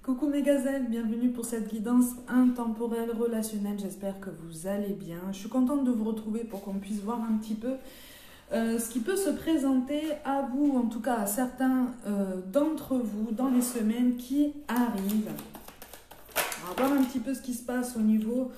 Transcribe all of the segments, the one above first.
Coucou mes gazelles, bienvenue pour cette guidance intemporelle relationnelle, j'espère que vous allez bien. Je suis contente de vous retrouver pour qu'on puisse voir un petit peu ce qui peut se présenter à vous, en tout cas à certains d'entre vous dans les semaines qui arrivent. On va voir un petit peu ce qui se passe au niveau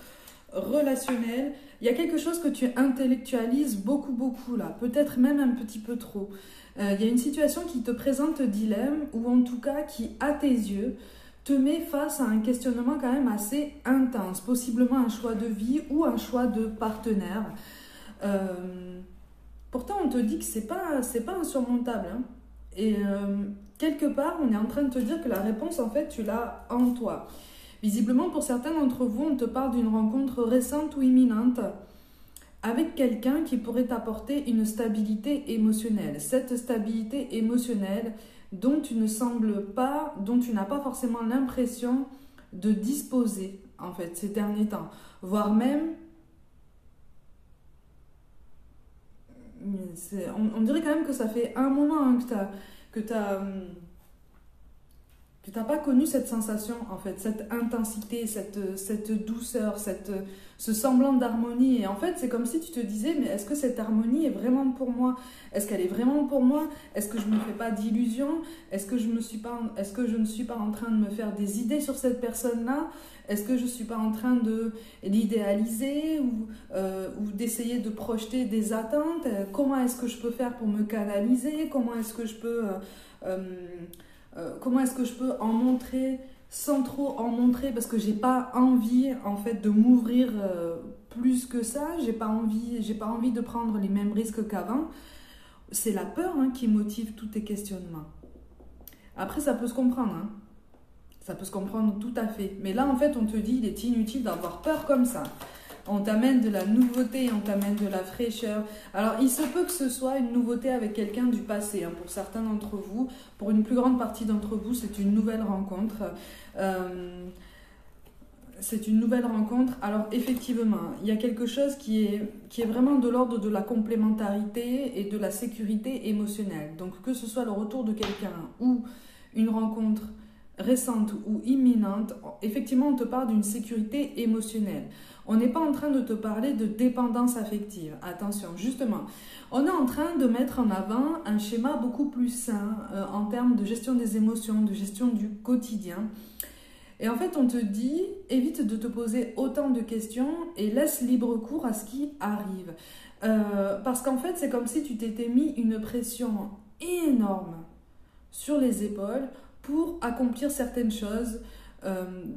relationnel. Il y a quelque chose que tu intellectualises beaucoup là, peut-être même un petit peu trop. Il y a une situation qui te présente dilemme ou en tout cas qui, à tes yeux, te met face à un questionnement quand même assez intense, possiblement un choix de vie ou un choix de partenaire. Pourtant, on te dit que c'est pas insurmontable. Hein. Et quelque part, on est en train de te dire que la réponse, en fait, tu l'as en toi. Visiblement, pour certains d'entre vous, on te parle d'une rencontre récente ou imminente avec quelqu'un qui pourrait t'apporter une stabilité émotionnelle. Cette stabilité émotionnelle dont tu ne sembles pas, dont tu n'as pas forcément l'impression de disposer, en fait, ces derniers temps. Voire même, on dirait quand même que ça fait un moment hein, que tu n'as pas connu cette sensation, en fait, cette intensité, cette douceur, ce semblant d'harmonie. Et en fait, c'est comme si tu te disais, mais est-ce que cette harmonie est vraiment pour moi? Est-ce qu'elle est vraiment pour moi? Est-ce que je ne me fais pas d'illusions? Est-ce que je ne suis pas en train de me faire des idées sur cette personne-là? Est-ce que je ne suis pas en train de l'idéaliser ou d'essayer de projeter des attentes? Comment est-ce que je peux faire pour me canaliser? Comment est-ce que je peux en montrer sans trop en montrer parce que j'ai pas envie en fait de m'ouvrir plus que ça, j'ai pas envie de prendre les mêmes risques qu'avant. C'est la peur hein, qui motive tous tes questionnements. Après ça peut se comprendre, hein. Ça peut se comprendre tout à fait. Mais là en fait on te dit il est inutile d'avoir peur comme ça. On t'amène de la nouveauté, on t'amène de la fraîcheur. Alors, il se peut que ce soit une nouveauté avec quelqu'un du passé. Hein, pour certains d'entre vous, pour une plus grande partie d'entre vous, c'est une nouvelle rencontre. C'est une nouvelle rencontre. Alors, effectivement, il y a quelque chose qui est vraiment de l'ordre de la complémentarité et de la sécurité émotionnelle. Donc, que ce soit le retour de quelqu'un ou une rencontre récente ou imminente, effectivement, on te parle d'une sécurité émotionnelle. On n'est pas en train de te parler de dépendance affective. Attention, justement, on est en train de mettre en avant un schéma beaucoup plus sain en termes de gestion des émotions, de gestion du quotidien. Et en fait, on te dit, évite de te poser autant de questions et laisse libre cours à ce qui arrive. Parce qu'en fait, c'est comme si tu t'étais mis une pression énorme sur les épaules pour accomplir certaines choses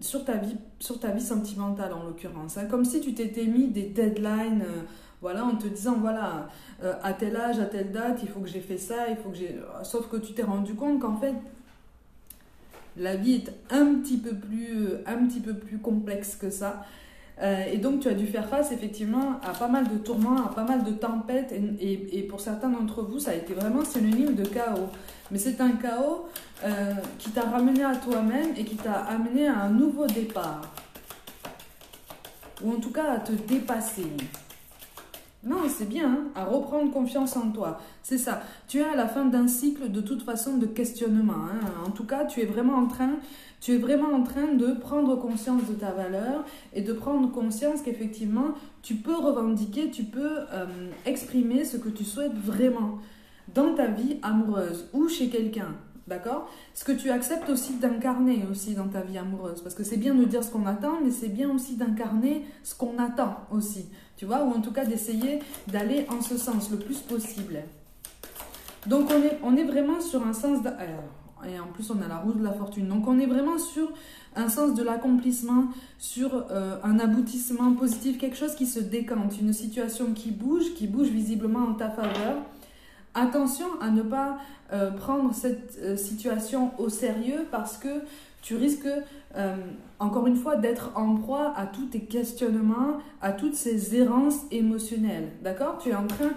sur ta vie sentimentale en l'occurrence. Hein. Comme si tu t'étais mis des deadlines, voilà, en te disant, voilà, à tel âge, à telle date, il faut que j'ai fait ça, il faut que j'ai... Sauf que tu t'es rendu compte qu'en fait, la vie est un petit peu plus complexe que ça. Et donc, tu as dû faire face effectivement à pas mal de tourments, à pas mal de tempêtes. Et pour certains d'entre vous, ça a été vraiment synonyme de chaos. Mais c'est un chaos qui t'a ramené à toi-même et qui t'a amené à un nouveau départ. Ou en tout cas à te dépasser. Non, c'est bien, hein, à reprendre confiance en toi. C'est ça. Tu es à la fin d'un cycle de toute façon de questionnement. Hein. En tout cas, tu es vraiment en train de prendre conscience de ta valeur et de prendre conscience qu'effectivement, tu peux revendiquer, tu peux exprimer ce que tu souhaites vraiment dans ta vie amoureuse ou chez quelqu'un. D'accord? Ce que tu acceptes aussi d'incarner aussi dans ta vie amoureuse. Parce que c'est bien de dire ce qu'on attend, mais c'est bien aussi d'incarner ce qu'on attend aussi. Tu vois? Ou en tout cas d'essayer d'aller en ce sens le plus possible. Donc on est vraiment sur un sens... Et en plus on a la roue de la fortune. Donc on est vraiment sur un sens de l'accomplissement, sur un aboutissement positif, quelque chose qui se décante, une situation qui bouge visiblement en ta faveur. Attention à ne pas prendre cette situation au sérieux parce que tu risques, encore une fois, d'être en proie à tous tes questionnements, à toutes ces errances émotionnelles. D'accord? Tu es en train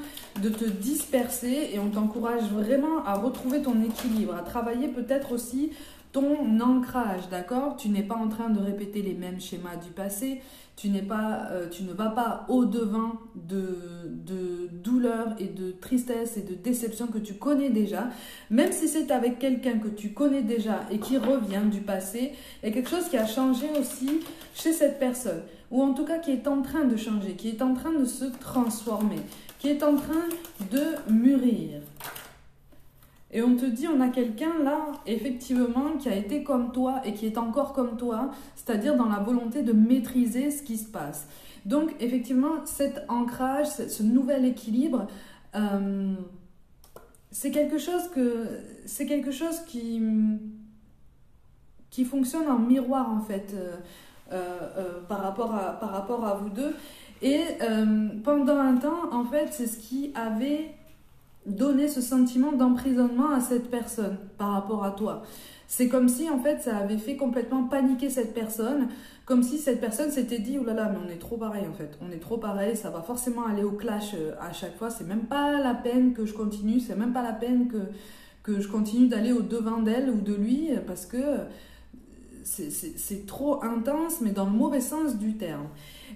de te disperser et on t'encourage vraiment à retrouver ton équilibre, à travailler peut-être aussi ton ancrage, d'accord? Tu n'es pas en train de répéter les mêmes schémas du passé, tu ne vas pas au-devant de douleurs et de tristesse et de déception que tu connais déjà. Même si c'est avec quelqu'un que tu connais déjà et qui revient du passé, il y a quelque chose qui a changé aussi chez cette personne. Ou en tout cas qui est en train de changer, qui est en train de se transformer, qui est en train de mûrir. Et on te dit, on a quelqu'un là, effectivement, qui a été comme toi et qui est encore comme toi, c'est-à-dire dans la volonté de maîtriser ce qui se passe. Donc, effectivement, cet ancrage, ce nouvel équilibre, c'est quelque chose qui fonctionne en miroir, en fait, par rapport à vous deux. Et pendant un temps, en fait, c'est ce qui avait donner ce sentiment d'emprisonnement à cette personne par rapport à toi. C'est comme si en fait ça avait fait complètement paniquer cette personne, comme si cette personne s'était dit oh là là mais on est trop pareil en fait, on est trop pareil, ça va forcément aller au clash à chaque fois, c'est même pas la peine que je continue, c'est même pas la peine que je continue d'aller au devant d'elle ou de lui parce que c'est trop intense mais dans le mauvais sens du terme.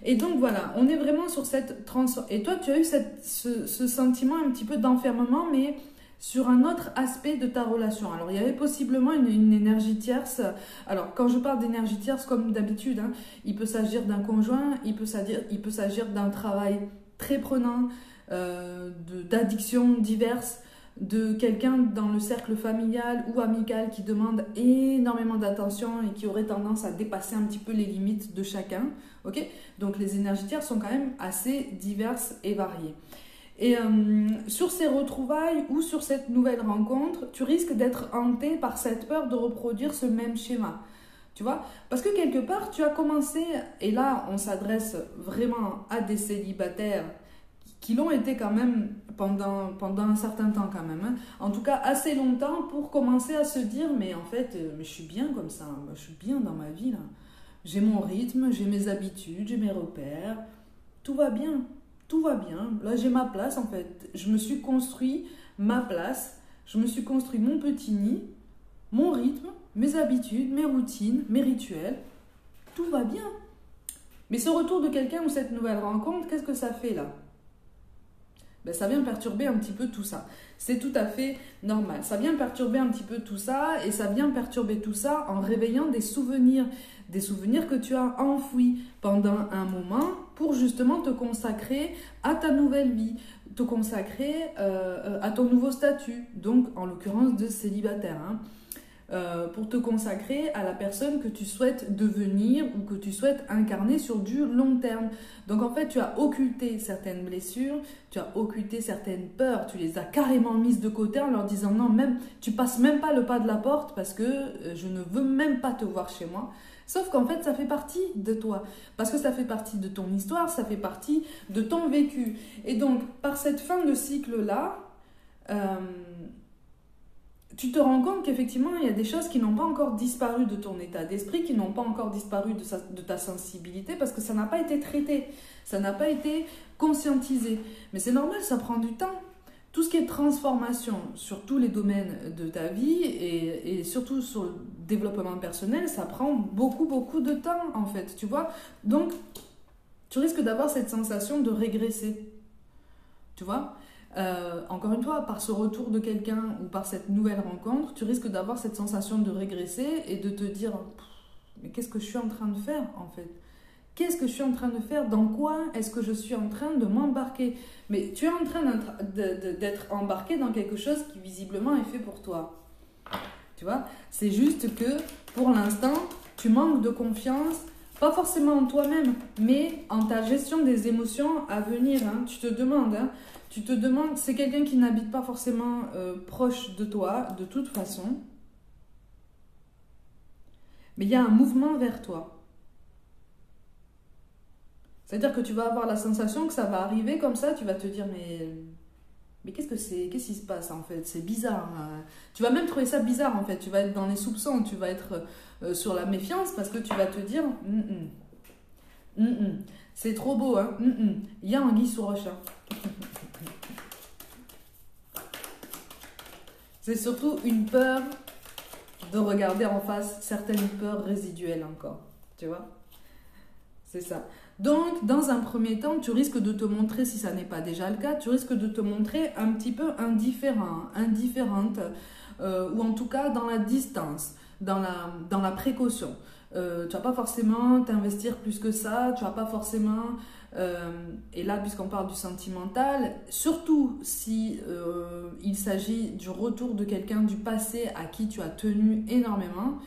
Et donc voilà, on est vraiment sur cette transformation. Et toi, tu as eu ce sentiment un petit peu d'enfermement, mais sur un autre aspect de ta relation. Alors, il y avait possiblement une énergie tierce. Alors, quand je parle d'énergie tierce, comme d'habitude, hein, il peut s'agir d'un conjoint, il peut s'agir d'un travail très prenant, d'addictions diverses, de quelqu'un dans le cercle familial ou amical qui demande énormément d'attention et qui aurait tendance à dépasser un petit peu les limites de chacun. Okay, donc les énergies tierces sont quand même assez diverses et variées. Et sur ces retrouvailles ou sur cette nouvelle rencontre, tu risques d'être hanté par cette peur de reproduire ce même schéma. Tu vois? Parce que quelque part, tu as commencé, et là on s'adresse vraiment à des célibataires qui l'ont été quand même pendant un certain temps quand même, hein. En tout cas assez longtemps pour commencer à se dire mais en fait mais je suis bien comme ça, je suis bien dans ma vie là. J'ai mon rythme, j'ai mes habitudes, j'ai mes repères, tout va bien, là j'ai ma place en fait, je me suis construit ma place, je me suis construit mon petit nid, mon rythme, mes habitudes, mes routines, mes rituels, tout va bien. Mais ce retour de quelqu'un ou cette nouvelle rencontre, qu'est-ce que ça fait là? Ben, ça vient perturber un petit peu tout ça. C'est tout à fait normal. Ça vient perturber un petit peu tout ça et ça vient perturber tout ça en réveillant des souvenirs que tu as enfouis pendant un moment pour justement te consacrer à ta nouvelle vie, te consacrer à ton nouveau statut, donc en l'occurrence de célibataire, hein. Pour te consacrer à la personne que tu souhaites devenir ou que tu souhaites incarner sur du long terme. Donc en fait, tu as occulté certaines blessures, tu as occulté certaines peurs, tu les as carrément mises de côté en leur disant non, même tu passes même pas le pas de la porte parce que je ne veux même pas te voir chez moi. Sauf qu'en fait, ça fait partie de toi. Parce que ça fait partie de ton histoire, ça fait partie de ton vécu. Et donc, par cette fin de cycle-là, tu te rends compte qu'effectivement, il y a des choses qui n'ont pas encore disparu de ton état d'esprit, qui n'ont pas encore disparu de ta sensibilité, parce que ça n'a pas été traité, ça n'a pas été conscientisé. Mais c'est normal, ça prend du temps. Tout ce qui est transformation sur tous les domaines de ta vie et surtout sur le développement personnel, ça prend beaucoup, beaucoup de temps en fait, tu vois. Donc, tu risques d'avoir cette sensation de régresser, tu vois. Encore une fois, par ce retour de quelqu'un ou par cette nouvelle rencontre, tu risques d'avoir cette sensation de régresser et de te dire mais qu'est-ce que je suis en train de faire en fait? Qu'est-ce que je suis en train de faire? Dans quoi est-ce que je suis en train de m'embarquer? Mais tu es en train d'être embarqué dans quelque chose qui visiblement est fait pour toi. Tu vois? C'est juste que pour l'instant, tu manques de confiance, pas forcément en toi-même, mais en ta gestion des émotions à venir. Hein. Tu te demandes, c'est quelqu'un qui n'habite pas forcément proche de toi, de toute façon. Mais il y a un mouvement vers toi. C'est-à-dire que tu vas avoir la sensation que ça va arriver comme ça, tu vas te dire mais qu'est-ce que c'est? Qu'est-ce qui se passe en fait? C'est bizarre. Tu vas même trouver ça bizarre en fait, tu vas être dans les soupçons, tu vas être sur la méfiance parce que tu vas te dire c'est trop beau, hein? Il y a anguille sous roche. Hein. C'est surtout une peur de regarder en face certaines peurs résiduelles encore. Tu vois? C'est ça. Donc, dans un premier temps, tu risques de te montrer, si ça n'est pas déjà le cas, tu risques de te montrer un petit peu indifférent, indifférente, ou en tout cas dans la distance, dans la précaution. Tu vas pas forcément t'investir plus que ça, tu vas pas forcément... et là, puisqu'on parle du sentimental, surtout si il s'agit du retour de quelqu'un du passé à qui tu as tenu énormément,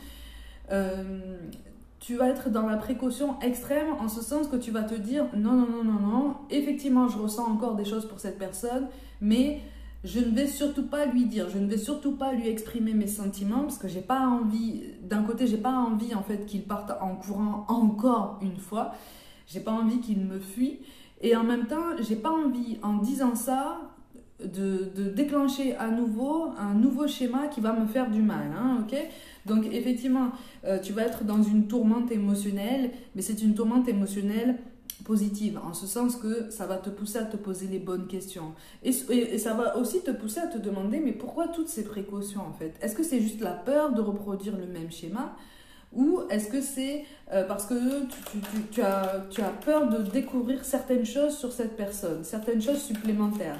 tu vas être dans la précaution extrême en ce sens que tu vas te dire non, non, non, non, non, effectivement, je ressens encore des choses pour cette personne, mais je ne vais surtout pas lui dire, je ne vais surtout pas lui exprimer mes sentiments parce que j'ai pas envie, d'un côté, j'ai pas envie en fait qu'il parte en courant encore une fois, j'ai pas envie qu'il me fuit et en même temps, j'ai pas envie en disant ça de déclencher à nouveau un nouveau schéma qui va me faire du mal, hein, ok? Donc effectivement, tu vas être dans une tourmente émotionnelle, mais c'est une tourmente émotionnelle positive, en ce sens que ça va te pousser à te poser les bonnes questions. Et ça va aussi te pousser à te demander, mais pourquoi toutes ces précautions en fait? Est-ce que c'est juste la peur de reproduire le même schéma? Ou est-ce que c'est parce que tu as peur de découvrir certaines choses sur cette personne, certaines choses supplémentaires?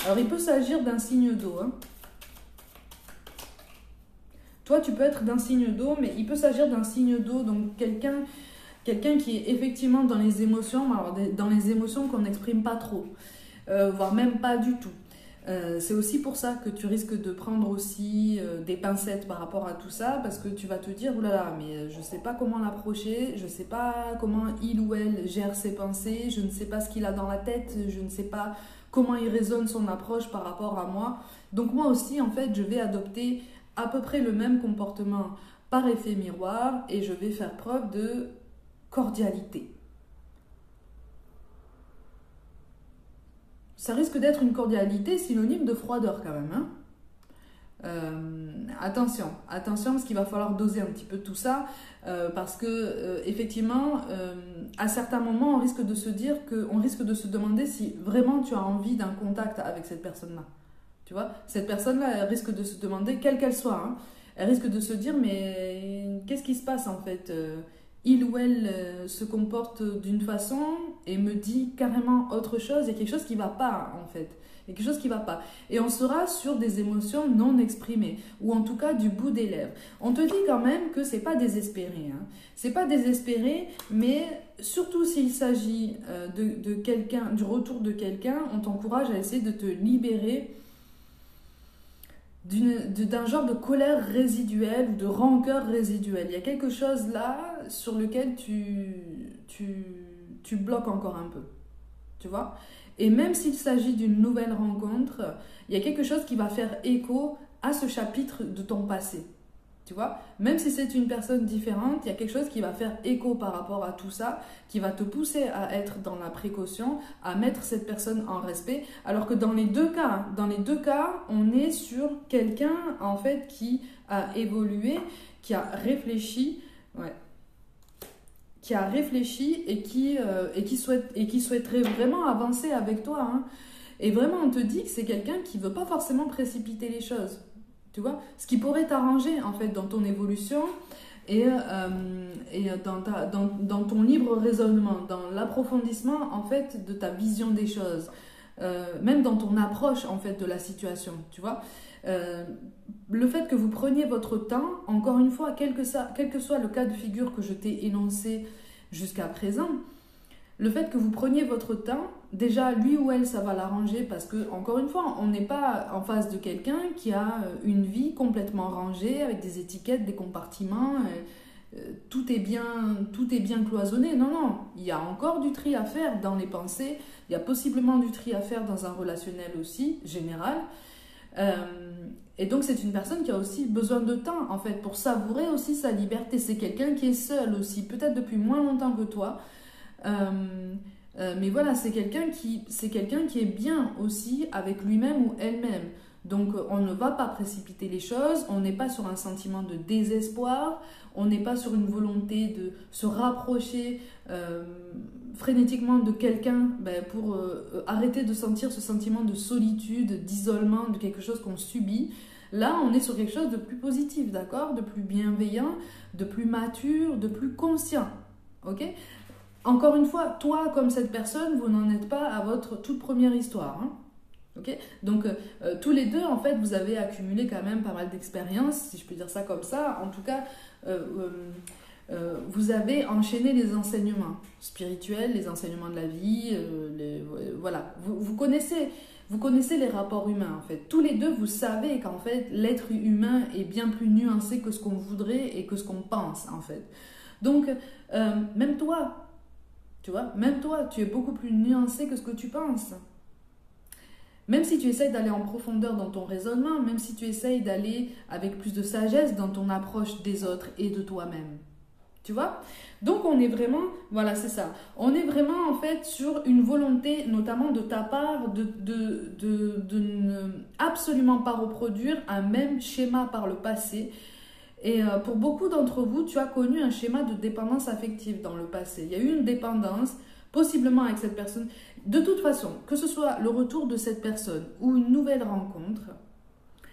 Alors, il peut s'agir d'un signe d'eau. Hein. Toi, tu peux être d'un signe d'eau, mais il peut s'agir d'un signe d'eau, donc quelqu'un qui est effectivement dans les émotions, alors dans les émotions qu'on n'exprime pas trop, voire même pas du tout. C'est aussi pour ça que tu risques de prendre aussi des pincettes par rapport à tout ça, parce que tu vas te dire, oulala, mais je ne sais pas comment l'approcher, je ne sais pas comment il ou elle gère ses pensées, je ne sais pas ce qu'il a dans la tête, je ne sais pas comment il résonne son approche par rapport à moi. Donc moi aussi, en fait, je vais adopter à peu près le même comportement par effet miroir et je vais faire preuve de cordialité. Ça risque d'être une cordialité synonyme de froideur quand même. Hein. Attention parce qu'il va falloir doser un petit peu tout ça parce que effectivement à certains moments on risque de se dire on risque de se demander si vraiment tu as envie d'un contact avec cette personne-là. Tu vois, cette personne-là elle risque de se demander, quelle qu'elle soit, hein, elle risque de se dire mais qu'est-ce qui se passe en fait, il ou elle se comporte d'une façon et me dit carrément autre chose, il y a quelque chose qui ne va pas en fait. Il y a quelque chose qui ne va pas. Et on sera sur des émotions non exprimées, ou en tout cas du bout des lèvres. On te dit quand même que ce n'est pas désespéré. Hein. Ce n'est pas désespéré, mais surtout s'il s'agit de quelqu'un, du retour de quelqu'un, on t'encourage à essayer de te libérer d'un genre de colère résiduelle ou de rancœur résiduelle. Il y a quelque chose là sur lequel tu bloques encore un peu. Tu vois ? Et même s'il s'agit d'une nouvelle rencontre, il y a quelque chose qui va faire écho à ce chapitre de ton passé. Tu vois ? Même si c'est une personne différente, il y a quelque chose qui va faire écho par rapport à tout ça, qui va te pousser à être dans la précaution, à mettre cette personne en respect. Alors que dans les deux cas, on est sur quelqu'un en fait qui a évolué, qui a réfléchi, et qui souhaiterait vraiment avancer avec toi. Hein. Et vraiment, on te dit que c'est quelqu'un qui ne veut pas forcément précipiter les choses. Tu vois, ce qui pourrait t'arranger en fait dans ton évolution et dans ton libre raisonnement, dans l'approfondissement en fait de ta vision des choses, même dans ton approche en fait de la situation, tu vois. Le fait que vous preniez votre temps, encore une fois, quel que soit le cas de figure que je t'ai énoncé jusqu'à présent, le fait que vous preniez votre temps, déjà lui ou elle ça va l'arranger parce que encore une fois on n'est pas en face de quelqu'un qui a une vie complètement rangée avec des étiquettes, des compartiments, tout est bien cloisonné. Non, il y a encore du tri à faire dans les pensées, il y a possiblement du tri à faire dans un relationnel aussi général. Et donc c'est une personne qui a aussi besoin de temps en fait pour savourer aussi sa liberté. C'est quelqu'un qui est seul aussi, peut-être depuis moins longtemps que toi. Mais voilà, c'est quelqu'un qui est bien aussi avec lui-même ou elle-même. Donc on ne va pas précipiter les choses, on n'est pas sur un sentiment de désespoir, on n'est pas sur une volonté de se rapprocher frénétiquement de quelqu'un pour arrêter de sentir ce sentiment de solitude, d'isolement, de quelque chose qu'on subit. Là, on est sur quelque chose de plus positif, d'accord? De plus bienveillant, de plus mature, de plus conscient. Ok? Encore une fois, toi comme cette personne, vous n'en êtes pas à votre toute première histoire. Hein? Okay, donc, tous les deux, en fait, vous avez accumulé quand même pas mal d'expérience, si je peux dire ça comme ça. En tout cas, vous avez enchaîné les enseignements spirituels, les enseignements de la vie. Voilà, vous connaissez les rapports humains, en fait. Tous les deux, vous savez qu'en fait, l'être humain est bien plus nuancé que ce qu'on voudrait et que ce qu'on pense, en fait. Donc, même toi, tu vois, même toi, tu es beaucoup plus nuancé que ce que tu penses. Même si tu essayes d'aller en profondeur dans ton raisonnement, même si tu essayes d'aller avec plus de sagesse dans ton approche des autres et de toi-même. Tu vois? Donc on est vraiment, voilà, c'est ça. On est vraiment en fait sur une volonté, notamment de ta part, de ne absolument pas reproduire un même schéma par le passé. Et pour beaucoup d'entre vous, tu as connu un schéma de dépendance affective dans le passé. Il y a eu une dépendance, possiblement avec cette personne. De toute façon, que ce soit le retour de cette personne ou une nouvelle rencontre,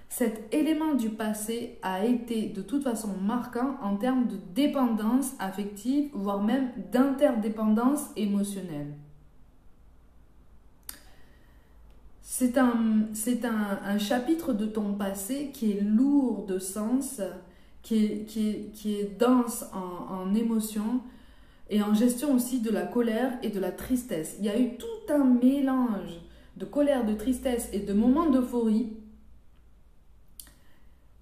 cet élément du passé a été de toute façon marquant en termes de dépendance affective, voire même d'interdépendance émotionnelle. C'est un chapitre de ton passé qui est lourd de sens, qui est dense en émotions, et en gestion aussi de la colère et de la tristesse. Il y a eu tout un mélange de colère, de tristesse et de moments d'euphorie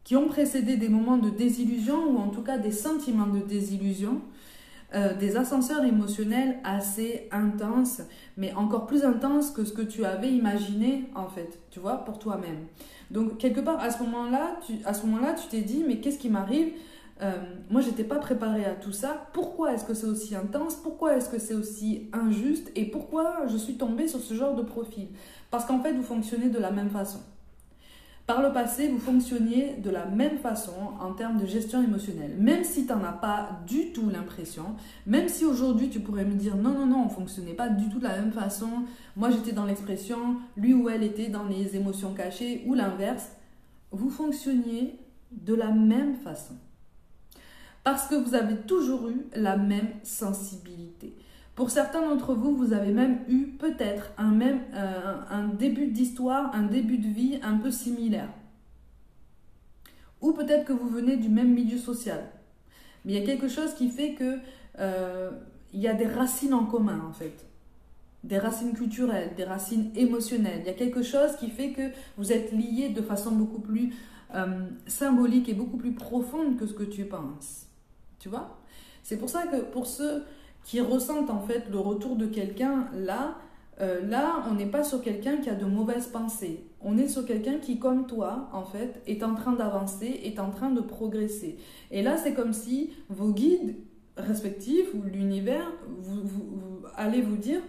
qui ont précédé des moments de désillusion ou en tout cas des sentiments de désillusion, des ascenseurs émotionnels assez intenses, mais encore plus intenses que ce que tu avais imaginé en fait, tu vois, pour toi-même. Donc quelque part à ce moment-là, tu t'es dit mais qu'est-ce qui m'arrive ? Moi, j'étais pas préparée à tout ça. Pourquoi est-ce que c'est aussi intense? Pourquoi est-ce que c'est aussi injuste? Et pourquoi je suis tombée sur ce genre de profil? Parce qu'en fait, vous fonctionnez de la même façon. Par le passé, vous fonctionniez de la même façon en termes de gestion émotionnelle. Même si tu n'en as pas du tout l'impression, même si aujourd'hui tu pourrais me dire non, on ne fonctionnait pas du tout de la même façon. Moi, j'étais dans l'expression, lui ou elle était dans les émotions cachées ou l'inverse. Vous fonctionniez de la même façon. Parce que vous avez toujours eu la même sensibilité. Pour certains d'entre vous, vous avez même eu peut-être un début d'histoire, un début de vie un peu similaire. Ou peut-être que vous venez du même milieu social. Mais il y a quelque chose qui fait que il y a des racines en commun en fait. Des racines culturelles, des racines émotionnelles. Il y a quelque chose qui fait que vous êtes liés de façon beaucoup plus symbolique et beaucoup plus profonde que ce que tu penses. Tu vois? C'est pour ça que pour ceux qui ressentent en fait le retour de quelqu'un, là, on n'est pas sur quelqu'un qui a de mauvaises pensées. On est sur quelqu'un qui, comme toi, en fait, est en train d'avancer, est en train de progresser. Et là, c'est comme si vos guides respectifs ou l'univers allez vous dire,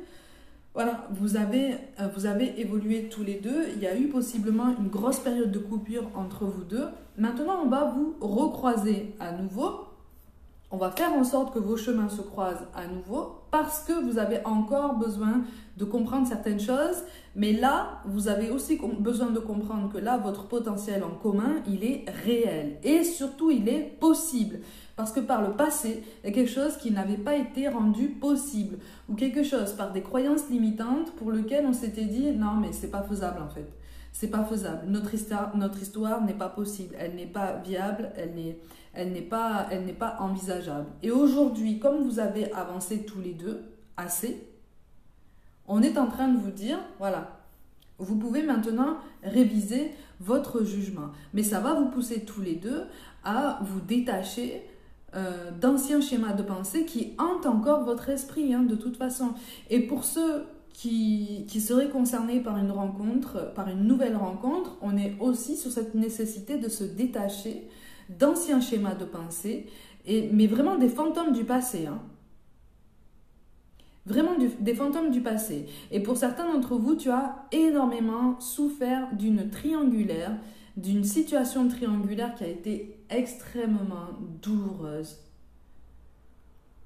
voilà, vous avez évolué tous les deux. Il y a eu possiblement une grosse période de coupure entre vous deux. Maintenant, on va vous recroiser à nouveau. On va faire en sorte que vos chemins se croisent à nouveau parce que vous avez encore besoin de comprendre certaines choses. Mais là, vous avez aussi besoin de comprendre que là, votre potentiel en commun, il est réel. Et surtout, il est possible. Parce que par le passé, il y a quelque chose qui n'avait pas été rendu possible. Ou quelque chose par des croyances limitantes pour lequel on s'était dit « Non, mais c'est pas faisable en fait. C'est pas faisable. Notre histoire n'est pas possible. Elle n'est pas viable. Elle n'est pas envisageable. » Et aujourd'hui, comme vous avez avancé tous les deux assez, on est en train de vous dire, voilà, vous pouvez maintenant réviser votre jugement. Mais ça va vous pousser tous les deux à vous détacher d'anciens schémas de pensée qui hantent encore votre esprit, hein, de toute façon. Et pour ceux qui seraient concernés par une rencontre, par une nouvelle rencontre, on est aussi sur cette nécessité de se détacher d'anciens schémas de pensée, mais vraiment des fantômes du passé. Hein. Vraiment des fantômes du passé. Et pour certains d'entre vous, tu as énormément souffert d'une triangulaire, d'une situation triangulaire qui a été extrêmement douloureuse.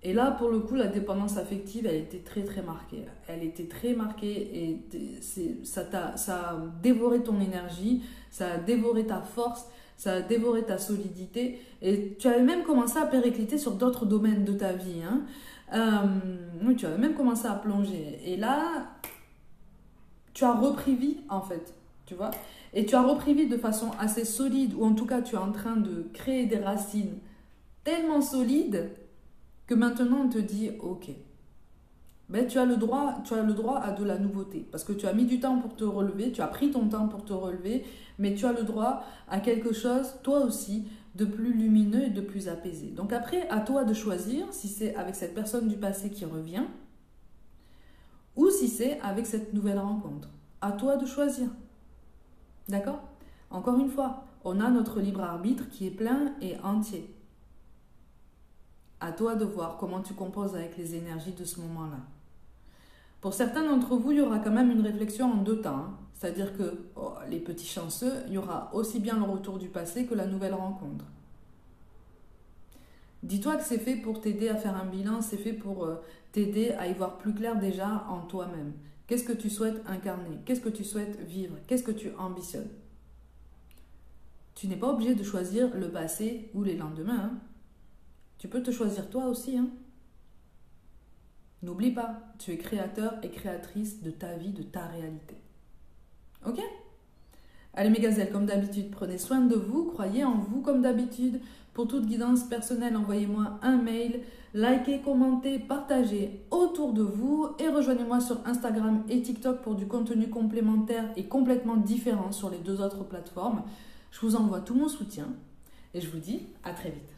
Et là, pour le coup, la dépendance affective, elle était très très marquée. Elle était très marquée et ça a dévoré ton énergie, ça a dévoré ta force, ça a dévoré ta solidité. Et tu avais même commencé à péricliter sur d'autres domaines de ta vie. Hein. Oui, tu avais même commencé à plonger. Et là, tu as repris vie, en fait. Tu vois? Et tu as repris vie de façon assez solide, ou en tout cas, tu es en train de créer des racines tellement solides que maintenant on te dit ok, ben, tu as le droit à de la nouveauté parce que tu as mis du temps pour te relever, tu as pris ton temps pour te relever, mais tu as le droit à quelque chose toi aussi de plus lumineux et de plus apaisé. Donc après, à toi de choisir si c'est avec cette personne du passé qui revient ou si c'est avec cette nouvelle rencontre. À toi de choisir. D'accord? Encore une fois, on a notre libre arbitre qui est plein et entier. À toi de voir comment tu composes avec les énergies de ce moment-là. Pour certains d'entre vous, il y aura quand même une réflexion en deux temps. Hein. C'est-à-dire que les petits chanceux, il y aura aussi bien le retour du passé que la nouvelle rencontre. Dis-toi que c'est fait pour t'aider à faire un bilan, c'est fait pour t'aider à y voir plus clair déjà en toi-même. Qu'est-ce que tu souhaites incarner? Qu'est-ce que tu souhaites vivre? Qu'est-ce que tu ambitionnes? Tu n'es pas obligé de choisir le passé ou les lendemains. Hein. Tu peux te choisir toi aussi. Hein. N'oublie pas, tu es créateur et créatrice de ta vie, de ta réalité. Ok? Allez mes gazelles, comme d'habitude, prenez soin de vous, croyez en vous comme d'habitude. Pour toute guidance personnelle, envoyez-moi un mail, likez, commentez, partagez autour de vous et rejoignez-moi sur Instagram et TikTok pour du contenu complémentaire et complètement différent sur les deux autres plateformes. Je vous envoie tout mon soutien et je vous dis à très vite.